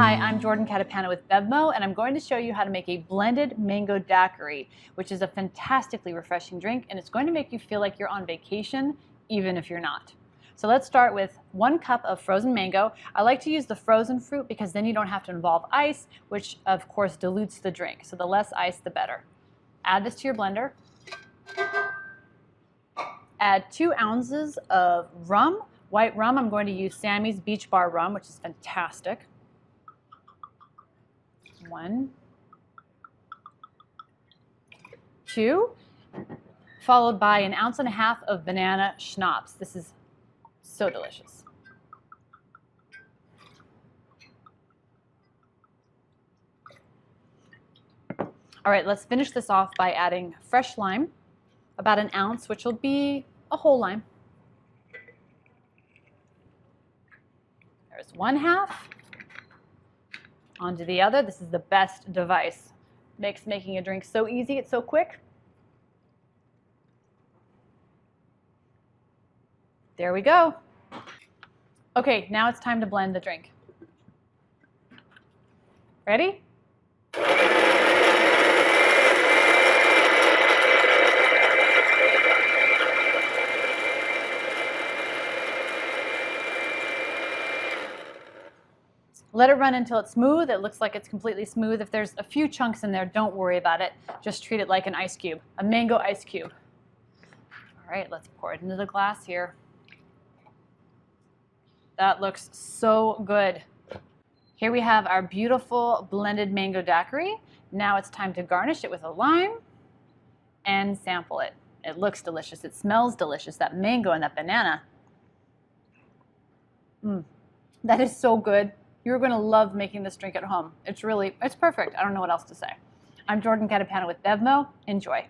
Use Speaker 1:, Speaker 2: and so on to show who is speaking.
Speaker 1: Hi, I'm Jordan Catapana with Bevmo, and I'm going to show you how to make a blended mango daiquiri, which is a fantastically refreshing drink, and it's going to make you feel like you're on vacation, even if you're not. So let's start with 1 cup of frozen mango. I like to use the frozen fruit because then you don't have to involve ice, which of course dilutes the drink. So the less ice, the better. Add this to your blender. Add 2 ounces of rum. White rum, I'm going to use Sammy's Beach Bar rum, which is fantastic. 1, 2, followed by 1.5 ounces of banana schnapps. This is so delicious. All right, let's finish this off by adding fresh lime, about 1 ounce, which will be a whole lime. There's 1/2. Onto the other. This is the best device. Makes making a drink so easy, it's so quick. There we go. Okay, now it's time to blend the drink. Ready? Let it run until it's smooth. It looks like it's completely smooth. If there's a few chunks in there, don't worry about it. Just treat it like an ice cube, a mango ice cube. All right, let's pour it into the glass here. That looks so good. Here we have our beautiful blended mango daiquiri. Now it's time to garnish it with a lime and sample it. It looks delicious. It smells delicious. That mango and that banana. That is so good. You're going to love making this drink at home. It's perfect. I don't know what else to say. I'm Jordan Catapana with Bevmo. Enjoy.